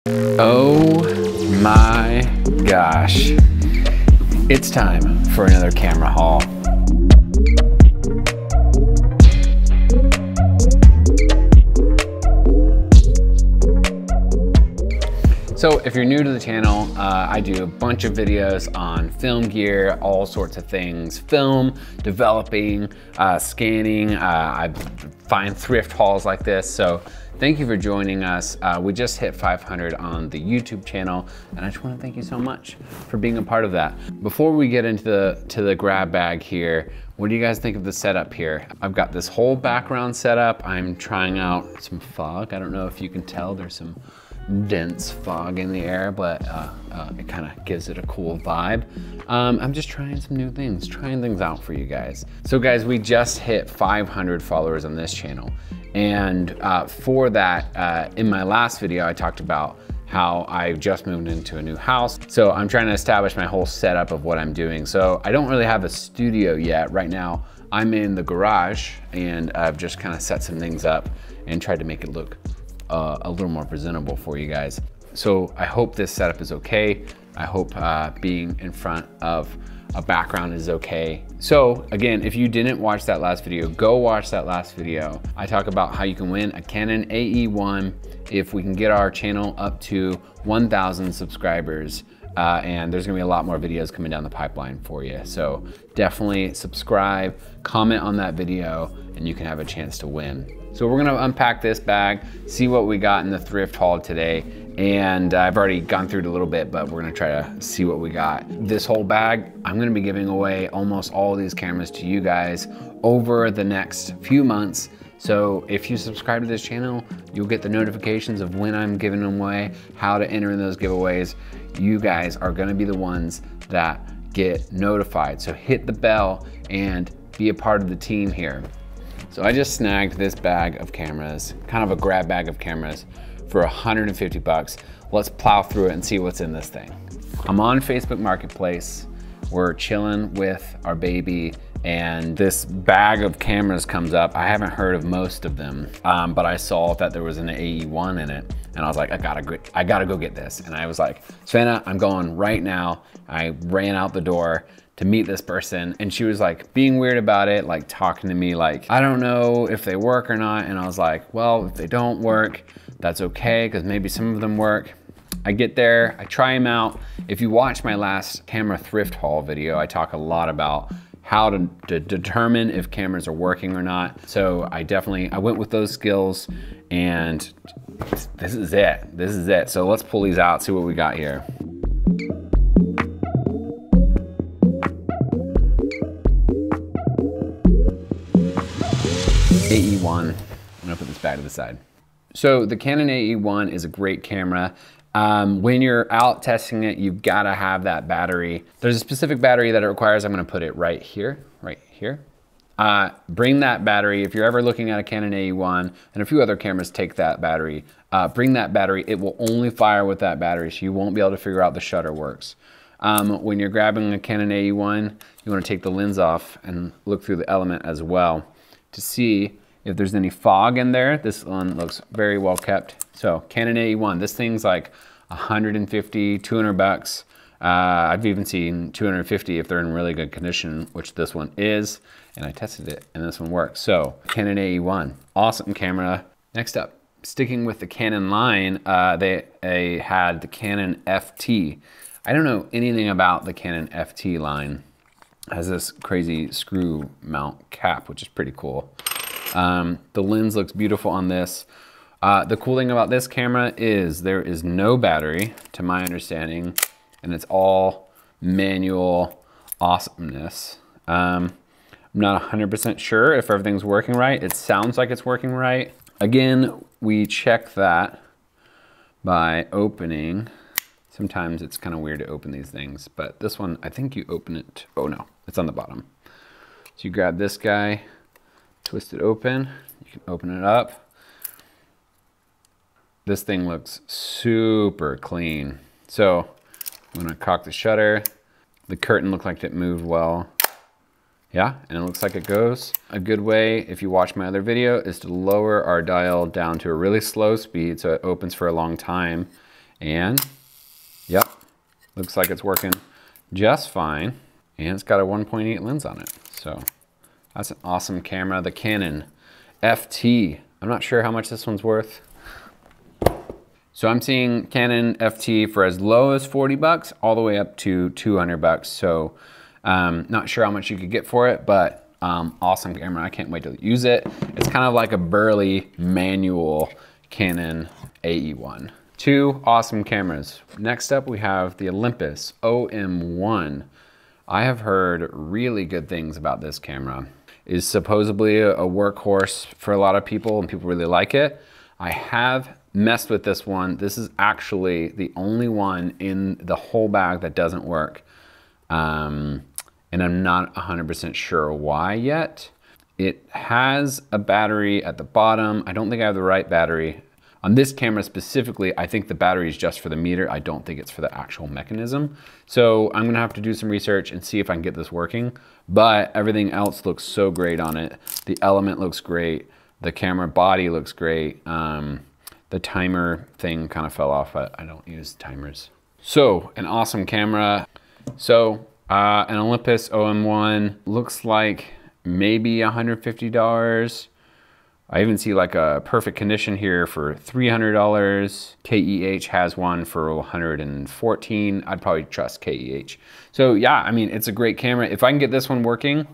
Oh my gosh. It's time for another camera haul. So if you're new to the channel, I do a bunch of videos on film gear, all sorts of things, film, developing, scanning. I find thrift hauls like this. So thank you for joining us. We just hit 500 on the YouTube channel, and I just want to thank you so much for being a part of that. Before we get into the grab bag here, what do you guys think of the setup here? I've got this whole background set up. I'm trying out some fog. I don't know if you can tell, there's some dense fog in the air, but it kind of gives it a cool vibe. I'm just trying some new things, trying things out for you guys. So guys, we just hit 500 followers on this channel. And for that, in my last video, I talked about how I just moved into a new house. So I'm trying to establish my whole setup of what I'm doing. So I don't really have a studio yet. Right now, I'm in the garage, and I've just kind of set some things up and tried to make it look a little more presentable for you guys. So I hope this setup is okay. I hope being in front of a background is okay. So again, if you didn't watch that last video, go watch that last video. I talk about how you can win a Canon AE1 if we can get our channel up to 1,000 subscribers. And there's gonna be a lot more videos coming down the pipeline for you. So definitely subscribe, comment on that video, and you can have a chance to win. So we're gonna unpack this bag, see what we got in the thrift haul today. And I've already gone through it a little bit, but we're gonna try to see what we got. This whole bag, I'm gonna be giving away almost all of these cameras to you guys over the next few months. So if you subscribe to this channel, you'll get the notifications of when I'm giving them away, how to enter in those giveaways. You guys are gonna be the ones that get notified. So hit the bell and be a part of the team here. So I just snagged this bag of cameras, kind of a grab bag of cameras, for 150 bucks. Let's plow through it and see what's in this thing. I'm on Facebook Marketplace. We're chilling with our baby, and this bag of cameras comes up. I haven't heard of most of them, but I saw that there was an AE1 in it, and I was like, I gotta go get this. And I was like, Savannah, I'm going right now. I ran out the door to meet this person, and she was like being weird about it, like talking to me like, I don't know if they work or not. And I was like, well, if they don't work, that's okay, because maybe some of them work. I get there, I try them out. If you watch my last camera thrift haul video, I talk a lot about how to determine if cameras are working or not. So I went with those skills, and this is it. This is it. So let's pull these out, see what we got here. AE1, I'm gonna put this back to the side. So the Canon AE1 is a great camera. When you're out testing it, you've gotta have that battery. There's a specific battery that it requires. I'm gonna put it right here, right here. Bring that battery. If you're ever looking at a Canon AE1, and a few other cameras take that battery, bring that battery. It will only fire with that battery, so you won't be able to figure out the shutter works. When you're grabbing a Canon AE1, you wanna take the lens off and look through the element as well to see if there's any fog in there. This one looks very well kept. So Canon AE1, this thing's like 150, 200 bucks. I've even seen 250 if they're in really good condition, which this one is, and I tested it and this one works. So Canon AE1, awesome camera. Next up, sticking with the Canon line, they had the Canon FT. I don't know anything about the Canon FT line. It has this crazy screw mount cap, which is pretty cool. The lens looks beautiful on this. The cool thing about this camera is there is no battery, to my understanding, and it's all manual awesomeness. I'm not 100% sure if everything's working right. It sounds like it's working right. Again, we check that by opening. Sometimes it's kind of weird to open these things, but this one, I think you open it. Oh no, it's on the bottom. So you grab this guy, twist it open, you can open it up. This thing looks super clean. So I'm gonna cock the shutter. The curtain looked like it moved well. Yeah, and it looks like it goes. A good way, if you watch my other video, is to lower our dial down to a really slow speed so it opens for a long time. And yep, looks like it's working just fine. And it's got a 1.8 lens on it. So that's an awesome camera. The Canon FT. I'm not sure how much this one's worth. So I'm seeing Canon FT for as low as 40 bucks all the way up to 200 bucks. So not sure how much you could get for it, but awesome camera. I can't wait to use it. It's kind of like a burly manual Canon AE1. Two awesome cameras. Next up, we have the Olympus OM1. I have heard really good things about this camera. It's supposedly a workhorse for a lot of people, and people really like it. I have messed with this one. This is actually the only one in the whole bag that doesn't work. And I'm not 100% sure why yet. It has a battery at the bottom. I don't think I have the right battery. On this camera specifically, I think the battery is just for the meter. I don't think it's for the actual mechanism. So I'm gonna have to do some research and see if I can get this working. But everything else looks so great on it. The element looks great. The camera body looks great. The timer thing kind of fell off, but I don't use timers. So an awesome camera. So an Olympus OM1 looks like maybe $150. I even see like a perfect condition here for $300. KEH has one for $114. I'd probably trust KEH. So yeah, I mean, it's a great camera. If I can get this one working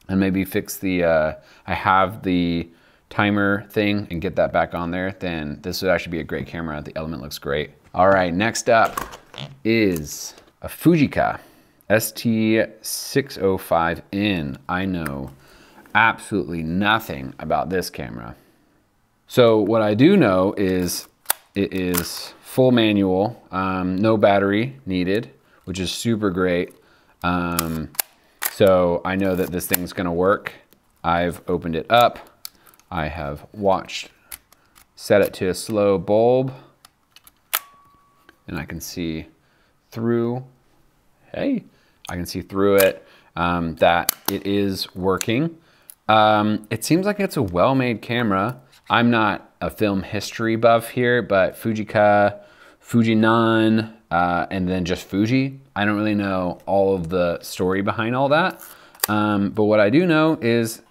and maybe fix the, I have the timer thing and get that back on there, then this would actually be a great camera. The element looks great. All right, next up is a Fuji ST605N. I know absolutely nothing about this camera. So what I do know is it is full manual, no battery needed, which is super great. So I know that this thing's gonna work. I've opened it up. I have set it to a slow bulb, and I can see through, I can see through it that it is working. It seems like it's a well-made camera. I'm not a film history buff here, but Fujica, Fujinon, and then just Fuji. I don't really know all of the story behind all that. But what I do know is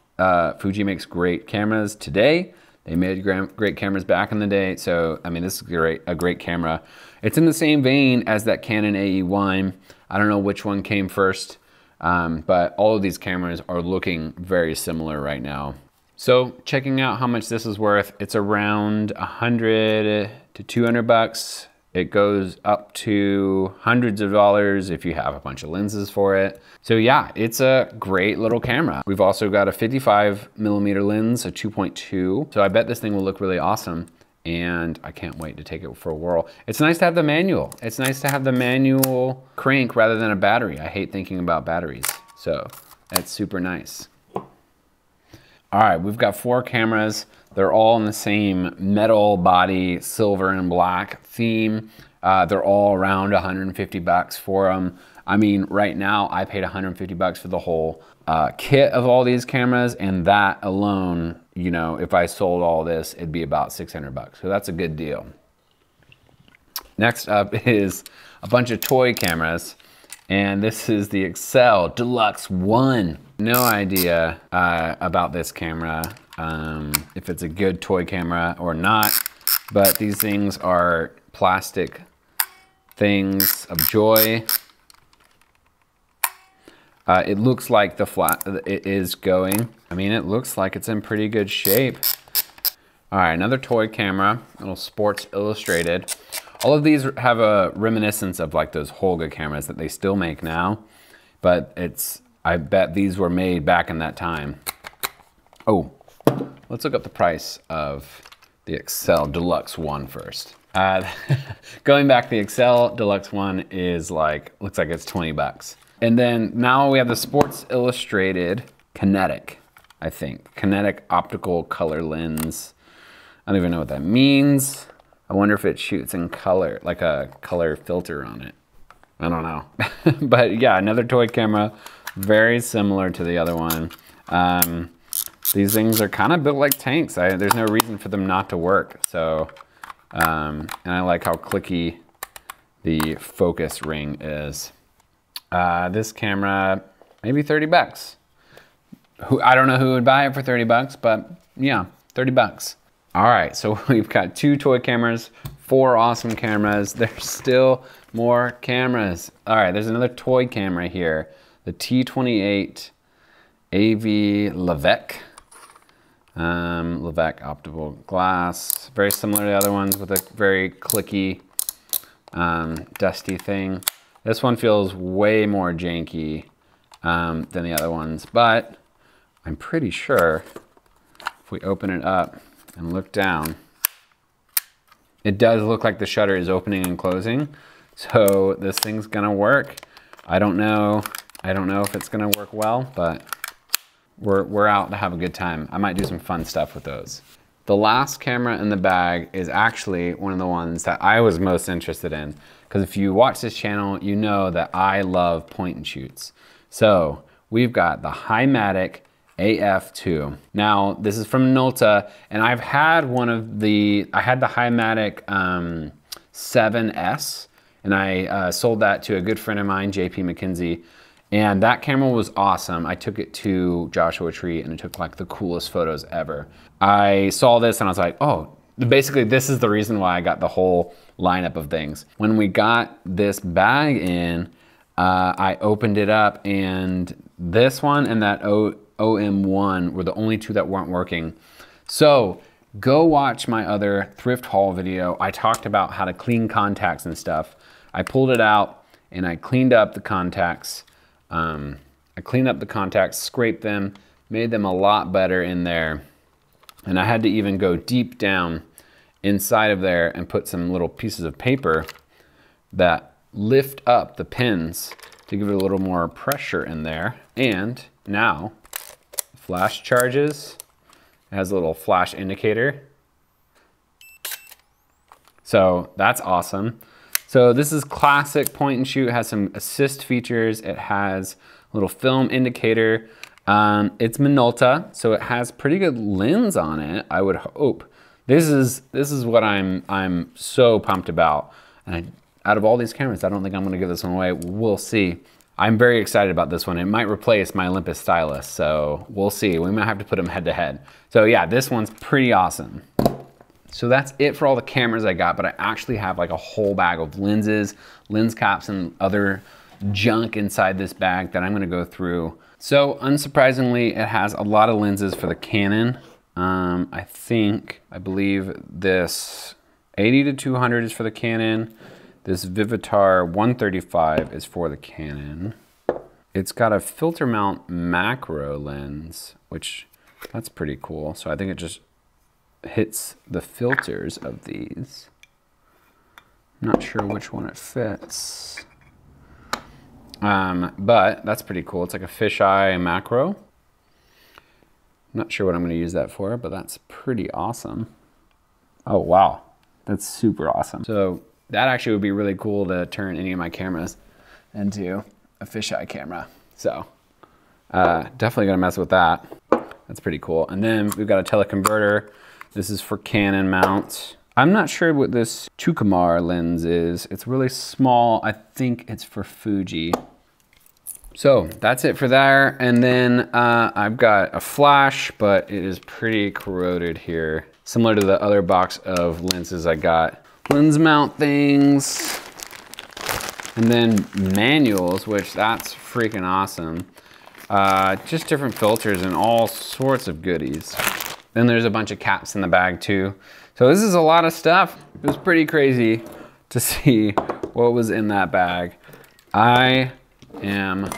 Fuji makes great cameras today. They made great cameras back in the day. So, I mean, this is a great camera. It's in the same vein as that Canon AE1. I don't know which one came first, but all of these cameras are looking very similar right now. So checking out how much this is worth, it's around 100 to 200 bucks. It goes up to hundreds of dollars if you have a bunch of lenses for it. So yeah, it's a great little camera. We've also got a 55mm lens, a 2.2. So I bet this thing will look really awesome, and I can't wait to take it for a whirl. It's nice to have the manual. It's nice to have the manual crank rather than a battery. I hate thinking about batteries. So that's super nice. All right, we've got 4 cameras. They're all in the same metal body, silver and black theme. They're all around 150 bucks for them. I mean, right now I paid 150 bucks for the whole kit of all these cameras, and that alone, you know, if I sold all this, it'd be about 600 bucks. So that's a good deal. Next up is a bunch of toy cameras, and this is the Excel Deluxe 1. No idea about this camera, if it's a good toy camera or not, but these things are plastic things of joy. It looks like it is going. I mean, it looks like it's in pretty good shape. All right, another toy camera, little Sports Illustrated. All of these have a reminiscence of like those Holga cameras that they still make now, but I bet these were made back in that time. Oh, let's look up the price of the Excel Deluxe 1 first. Going back, the Excel Deluxe 1 is looks like it's 20 bucks. And then now we have the Sports Illustrated Kinetic, I think. Kinetic optical color lens. I don't even know what that means. I wonder if it shoots in color, like a color filter on it. I don't know. But yeah, another toy camera, very similar to the other one. These things are kind of built like tanks. There's no reason for them not to work. So, and I like how clicky the focus ring is. This camera, maybe 30 bucks. I don't know who would buy it for 30 bucks, but yeah, 30 bucks. All right, so we've got 2 toy cameras, 4 awesome cameras. There's still more cameras. All right, there's another toy camera here. The T28 AV Levesque. Levesque optical glass. Very similar to the other ones with a very clicky, dusty thing. This one feels way more janky than the other ones, but I'm pretty sure if we open it up and look down, it does look like the shutter is opening and closing. So this thing's gonna work. I don't know if it's gonna work well, but we're out to have a good time. I might do some fun stuff with those. The last camera in the bag is actually one of the ones that I was most interested in, because if you watch this channel, you know that I love point and shoots. So we've got the Himatic AF2. Now this is from Minolta, and I've had I had the Himatic 7S, and I sold that to a good friend of mine, JP McKenzie, and that camera was awesome. I took it to Joshua Tree and it took like the coolest photos ever. I saw this and I was like, oh, basically this is the reason why I got the whole lineup of things. When we got this bag in, I opened it up, and this one and that OM1 were the only 2 that weren't working. So go watch my other thrift haul video. I talked about how to clean contacts and stuff. I pulled it out and I cleaned up the contacts. Scraped them, made them a lot better in there. And I had to even go deep down inside of there and put some little pieces of paper that lift up the pins to give it a little more pressure in there. And now, flash charges. It has a little flash indicator. So that's awesome. So this is classic point and shoot. It has some assist features. It has a little film indicator. It's Minolta, so it has pretty good lens on it, I would hope. This is what I'm so pumped about. And out of all these cameras, I don't think I'm gonna give this one away. We'll see. I'm very excited about this one. It might replace my Olympus stylus, so we'll see. We might have to put them head to head. So yeah, this one's pretty awesome. So that's it for all the cameras I got, but I actually have like a whole bag of lenses, lens caps, and other junk inside this bag that I'm gonna go through. So unsurprisingly, it has a lot of lenses for the Canon. I believe this 80 to 200 is for the Canon. This Vivitar 135 is for the Canon. It's got a filter mount macro lens, which that's pretty cool. So I think it just hits the filters of these. I'm not sure which one it fits. But that's pretty cool. It's like a fisheye macro. Not sure what I'm going to use that for, but that's pretty awesome. Oh, wow. That's super awesome. So that actually would be really cool to turn any of my cameras into a fisheye camera. So definitely going to mess with that. That's pretty cool. And then we've got a teleconverter. This is for Canon mounts. I'm not sure what this Tucumar lens is. It's really small. I think it's for Fuji. So that's it for there. And then I've got a flash, but it is pretty corroded here. Similar to the other box of lenses I got. Lens mount things. And then manuals, which that's freaking awesome. Just different filters and all sorts of goodies. Then there's a bunch of caps in the bag too. So this is a lot of stuff. It was pretty crazy to see what was in that bag. I am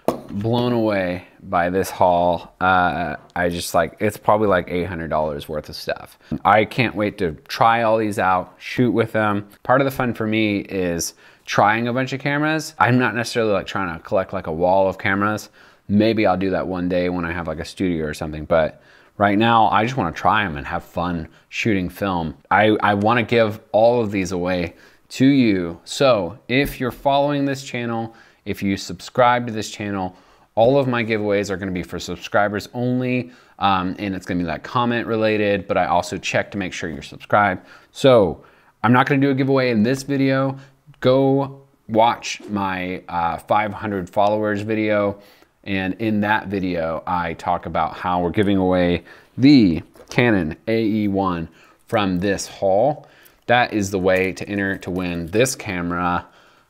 blown away by this haul. It's probably like $800 worth of stuff. I can't wait to try all these out, shoot with them. Part of the fun for me is trying a bunch of cameras. I'm not necessarily like trying to collect like a wall of cameras. Maybe I'll do that one day when I have like a studio or something, but right now, I just want to try them and have fun shooting film. I want to give all of these away to you. So if you're following this channel, if you subscribe to this channel, all of my giveaways are going to be for subscribers only, and it's going to be like comment related, but I also check to make sure you're subscribed. So I'm not going to do a giveaway in this video. go watch my 500 followers video. And in that video, I talk about how we're giving away the Canon AE1 from this haul. That is the way to enter to win this camera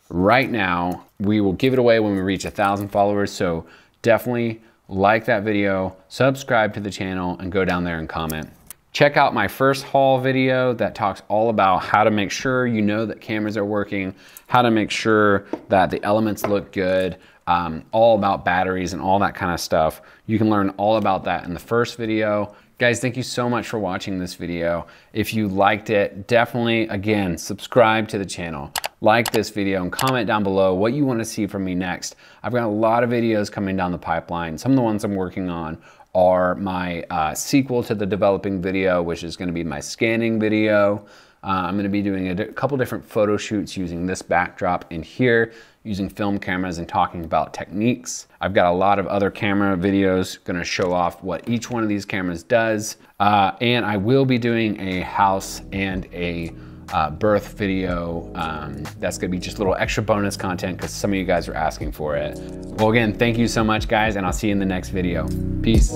right now. We will give it away when we reach 1,000 followers. So definitely like that video, subscribe to the channel, and go down there and comment. Check out my first haul video that talks all about how to make sure you know that cameras are working, how to make sure that the elements look good, all about batteries and all that kind of stuff. You can learn all about that in the first video. Guys, thank you so much for watching this video. If you liked it, definitely, again, subscribe to the channel, like this video, and comment down below what you want to see from me next. I've got a lot of videos coming down the pipeline. Some of the ones I'm working on are my sequel to the developing video, which is going to be my scanning video. I'm going to be doing a couple different photo shoots using this backdrop in here, using film cameras and talking about techniques. I've got a lot of other camera videos going to show off what each one of these cameras does. And I will be doing a house and a birth video. That's going to be just a little extra bonus content because some of you guys are asking for it. Well, again, thank you so much, guys, and I'll see you in the next video. Peace.